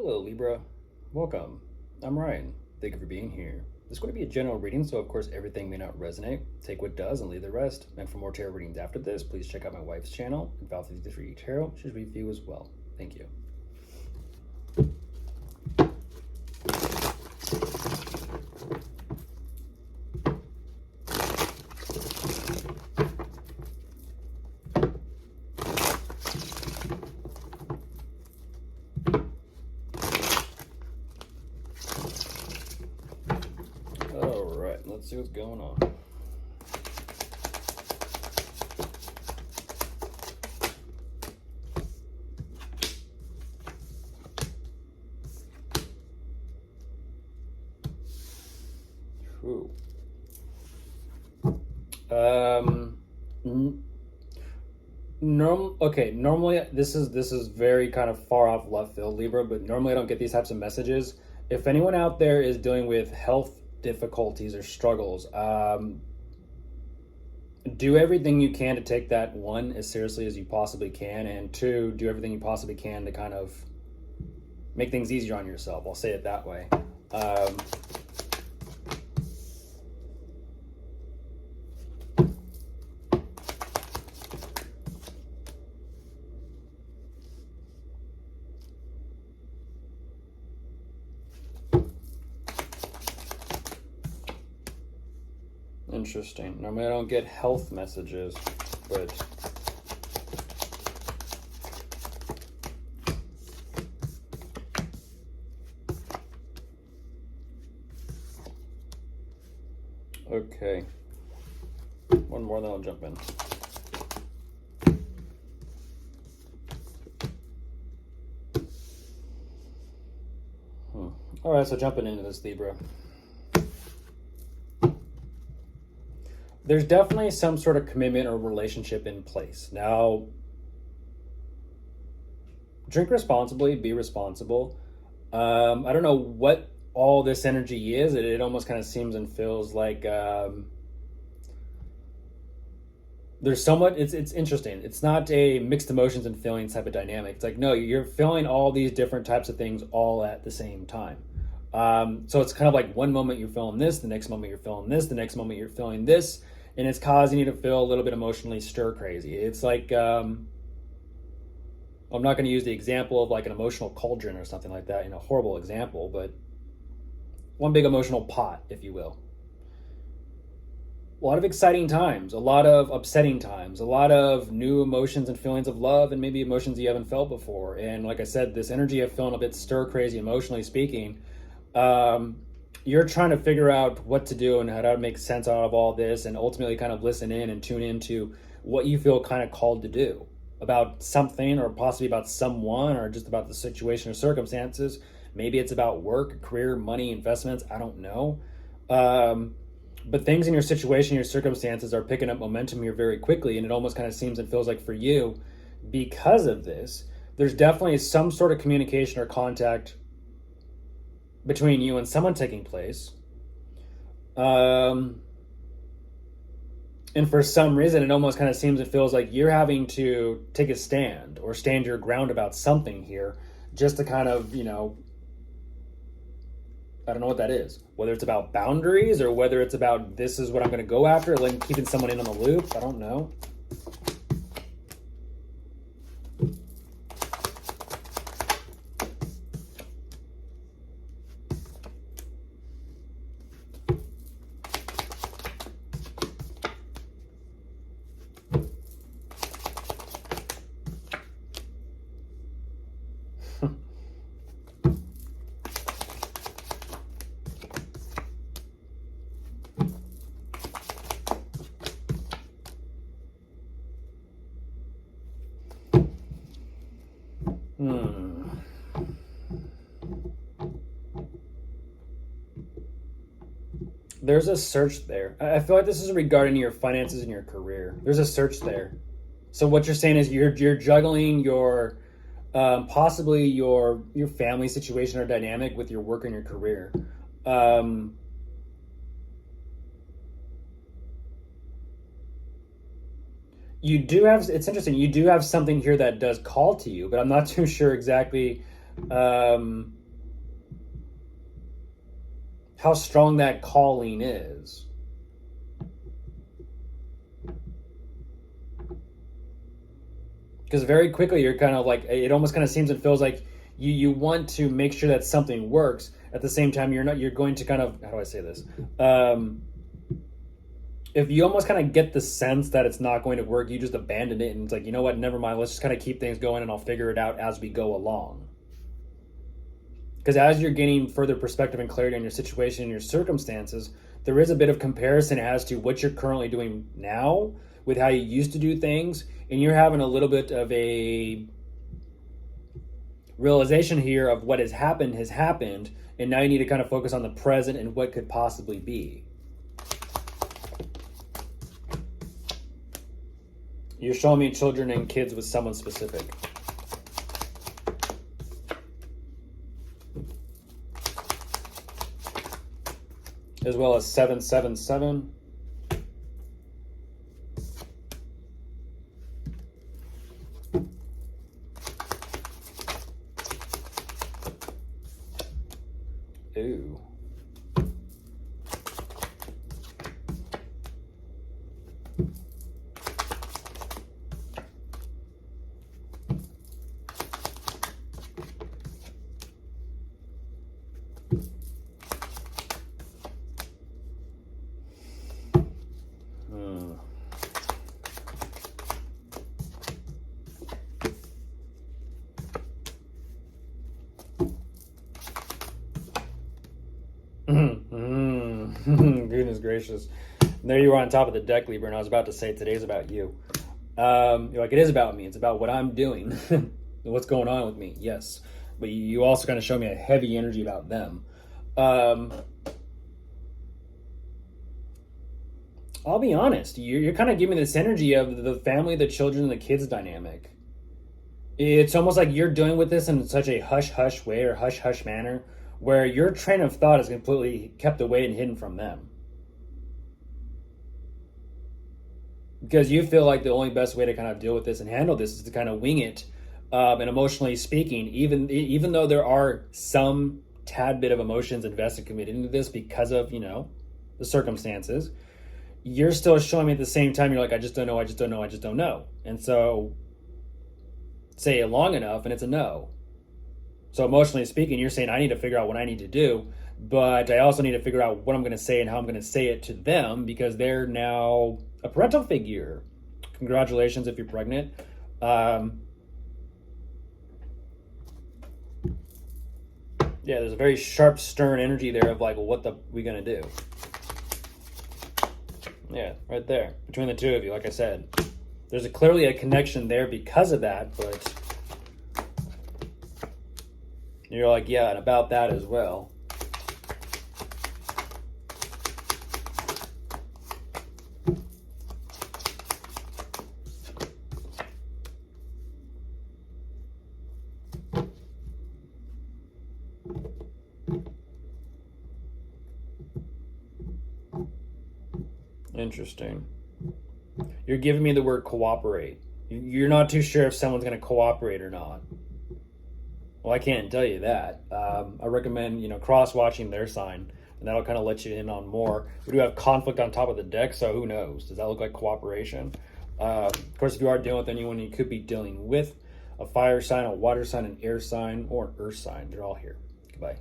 Hello, Libra. Welcome. I'm Ryan. Thank you for being here. This is going to be a general reading, so of course everything may not resonate. Take what does and leave the rest. And for more tarot readings after this, please check out my wife's channel, Val 53 Tarot. She's review as well. Thank you. All right, let's see what's going on. Whew. Normally this is very kind of far off left field, Libra, but normally I don't get these types of messages. If anyone out there is dealing with health difficulties or struggles, do everything you can to take that, one, as seriously as you possibly can, and two, do everything you possibly can to kind of make things easier on yourself. I'll say it that way. Interesting. Normally I don't get health messages, but okay. One more, then I'll jump in. All right, so jumping into this, Libra. There's definitely some sort of commitment or relationship in place. Now, drink responsibly, be responsible. I don't know what all this energy is. It almost kind of seems and feels like there's somewhat, it's interesting. It's not a mixed emotions and feelings type of dynamic. It's like, no, you're feeling all these different types of things all at the same time. So it's kind of like one moment you're feeling this, the next moment you're feeling this, the next moment you're feeling this, and it's causing you to feel a little bit emotionally stir crazy. It's like, I'm not going to use the example of like an emotional cauldron or something like that, horrible example, but one big emotional pot, if you will. A lot of exciting times, a lot of upsetting times, a lot of new emotions and feelings of love, and maybe emotions you haven't felt before. And like I said, this energy of feeling a bit stir crazy, emotionally speaking, you're trying to figure out what to do and how to make sense out of all this, and ultimately kind of listen in and tune into what you feel kind of called to do about something, or possibly about someone, or just about the situation or circumstances. Maybe it's about work, career, money, investments. I don't know. But things in your situation, your circumstances are picking up momentum here very quickly, and it almost kind of seems and feels like for you, because of this, there's definitely some sort of communication or contact between you and someone taking place. And for some reason, it almost kind of seems and feels like you're having to take a stand or stand your ground about something here, just to kind of, I don't know what that is. Whether it's about boundaries or whether it's about this is what I'm going to go after, like keeping someone in on the loop. I don't know. There's a search there. I feel like this is regarding your finances and your career. There's a search there. So what you're saying is you're juggling your possibly your family situation or dynamic with your work and your career. You do have, it's interesting, you do have something here that does call to you, but I'm not too sure exactly how strong that calling is. Because very quickly you're kind of like, it almost kind of seems and feels like you want to make sure that something works. At the same time, you're going to kind of, how do I say this? If you almost kind of get the sense that it's not going to work, you just abandon it and it's like, you know what, never mind, let's just kind of keep things going and I'll figure it out as we go along. Because as you're gaining further perspective and clarity on your situation and your circumstances, there is a bit of comparison as to what you're currently doing now with how you used to do things, and you're having a little bit of a realization here of what has happened, and now you need to kind of focus on the present and what could possibly be. You're showing me children and kids with someone specific. As well as 777. Ooh. Goodness gracious. And there you are on top of the deck, Libra, and I was about to say today's about you. You're like, it is about me. It's about what I'm doing. What's going on with me. Yes. But you also kind of show me a heavy energy about them. I'll be honest. You're kind of giving me this energy of the family, the children, and the kids dynamic. It's almost like you're dealing with this in such a hush-hush way or hush-hush manner where your train of thought is completely kept away and hidden from them. Because you feel like the only best way to kind of deal with this and handle this is to kind of wing it. And emotionally speaking, even though there are some tad bit of emotions invested committed into this because of, the circumstances, you're still showing me at the same time, you're like, I just don't know, I just don't know, I just don't know. And so say it long enough and it's a no. So emotionally speaking, you're saying I need to figure out what I need to do, but I also need to figure out what I'm going to say and how I'm going to say it to them because they're now a parental figure. Congratulations if you're pregnant. Yeah, there's a very sharp, stern energy there of like, well, what the we going to do? Yeah, right there between the two of you. Like I said, there's clearly a connection there because of that, but you're like, yeah, and about that as well. Interesting. You're giving me the word cooperate. You're not too sure if someone's going to cooperate or not. Well, I can't tell you that. I recommend, cross-watching their sign, and that'll kind of let you in on more. We do have conflict on top of the deck, so who knows? Does that look like cooperation? Of course, if you are dealing with anyone you could be dealing with, a fire sign, a water sign, an air sign, or an earth sign, they're all here. Goodbye.